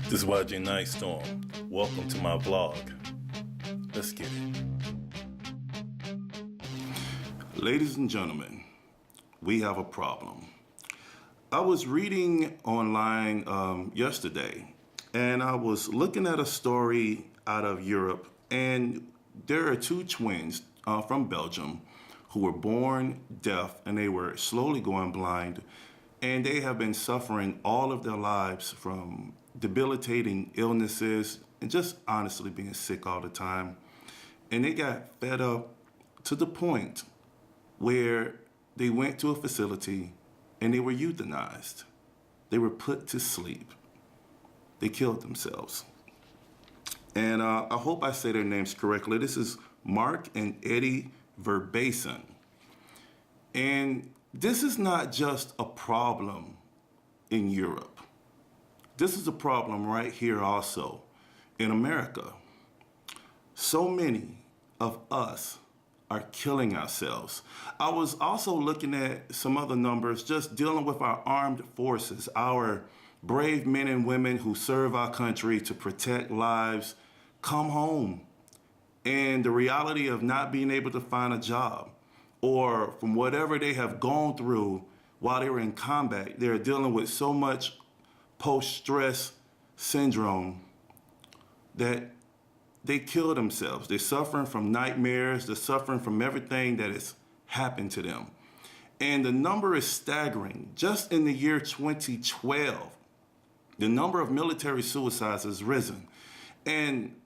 This is YG Nyghtstorm. Welcome to my vlog. Let's get it. Ladies and gentlemen, we have a problem. I was reading online yesterday, and I was looking at a story out of Europe, and there are two twins from Belgium who were born deaf, and they were slowly going blind, and they have been suffering all of their lives from debilitating illnesses and just honestly being sick all the time. And they got fed up to the point where they went to a facility and they were euthanized. They were put to sleep. They killed themselves. And I hope I say their names correctly. This is Mark and Eddie Verbasen. And this is not just a problem in Europe. This is a problem right here also in America. So many of us are killing ourselves. I was also looking at some other numbers just dealing with our armed forces, our brave men and women who serve our country to protect lives, come home. And the reality of not being able to find a job, or from whatever they have gone through while they were in combat, they're dealing with so much post-stress syndrome that they kill themselves. They're suffering from nightmares. They're suffering from everything that has happened to them. And the number is staggering. Just in the year 2012, the number of military suicides has risen. And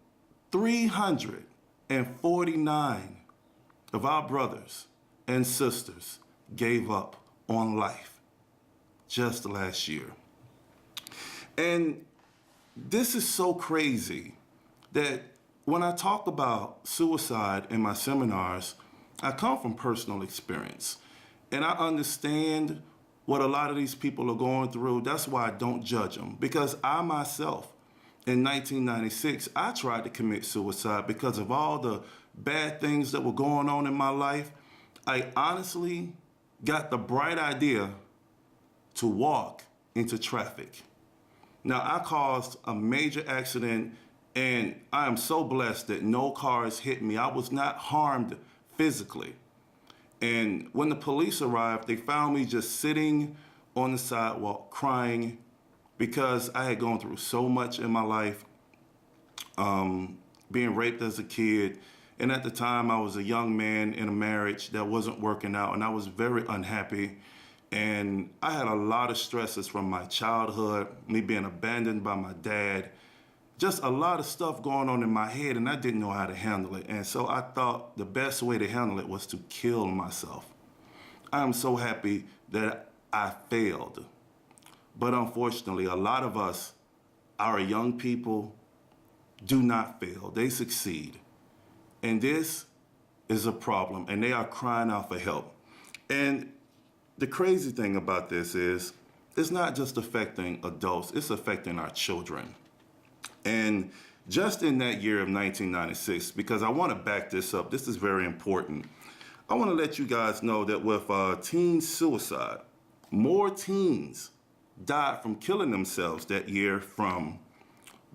349 of our brothers and sisters gave up on life just last year. And this is so crazy that when I talk about suicide in my seminars, I come from personal experience. And I understand what a lot of these people are going through. That's why I don't judge them. Because I myself, in 1996, I tried to commit suicide because of all the bad things that were going on in my life. I honestly got the bright idea to walk into traffic. Now, I caused a major accident, and I am so blessed that no cars hit me. I was not harmed physically. And when the police arrived, they found me just sitting on the sidewalk crying because I had gone through so much in my life, being raped as a kid. And at the time, I was a young man in a marriage that wasn't working out, and I was very unhappy. And I had a lot of stresses from my childhood, me being abandoned by my dad, just a lot of stuff going on in my head, and I didn't know how to handle it. And so I thought the best way to handle it was to kill myself. I am so happy that I failed. But unfortunately, a lot of us, our young people, do not fail. They succeed. And this is a problem, and they are crying out for help. And the crazy thing about this is it's not just affecting adults, it's affecting our children. And just in that year of 1996, because I want to back this up, this is very important. I want to let you guys know that with teen suicide, more teens died from killing themselves that year from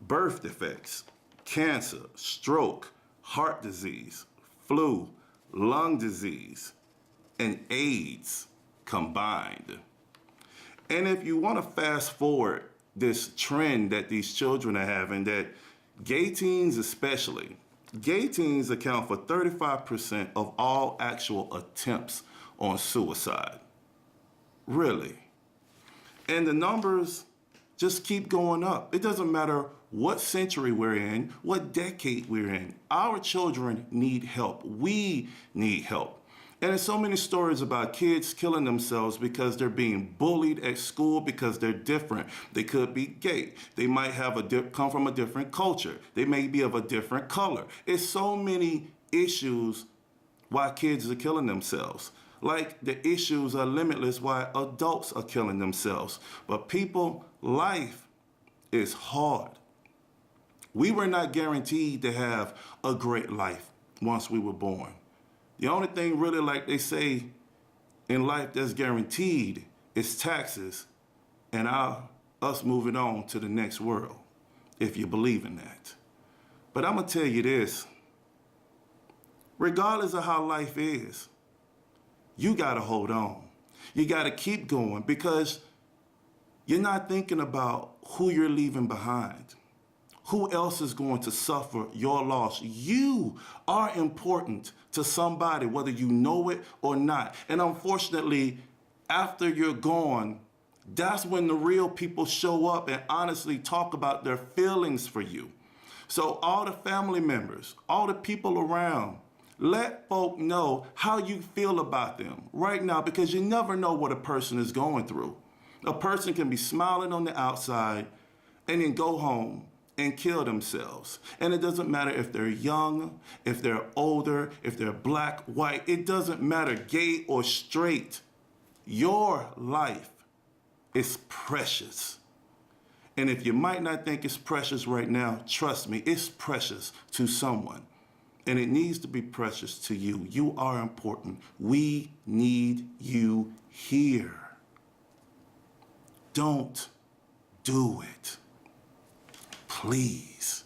birth defects, cancer, stroke, heart disease, flu, lung disease, and AIDS combined. And if you want to fast forward this trend that these children are having, that gay teens especially, gay teens account for 35% of all actual attempts on suicide. Really. And the numbers just keep going up. It doesn't matter what century we're in, what decade we're in. Our children need help. We need help. And there's so many stories about kids killing themselves because they're being bullied at school because they're different. They could be gay. They might have come from a different culture. They may be of a different color. It's so many issues why kids are killing themselves. Like the issues are limitless why adults are killing themselves. But people, life is hard. We were not guaranteed to have a great life once we were born. The only thing really, like they say in life, that's guaranteed is taxes and us moving on to the next world. if you believe in that. But I'm going to tell you this. Regardless of how life is, you got to hold on. You got to keep going because you're not thinking about who you're leaving behind. Who else is going to suffer your loss? You are important to somebody, whether you know it or not. And unfortunately, after you're gone, that's when the real people show up and honestly talk about their feelings for you. So all the family members, all the people around, let folk know how you feel about them right now, because you never know what a person is going through. A person can be smiling on the outside and then go home and kill themselves. And it doesn't matter if they're young, if they're older, if they're black, white. It doesn't matter, gay or straight. Your life is precious. And if you might not think it's precious right now, trust me, it's precious to someone. And it needs to be precious to you. You are important. We need you here. Don't do it. Please.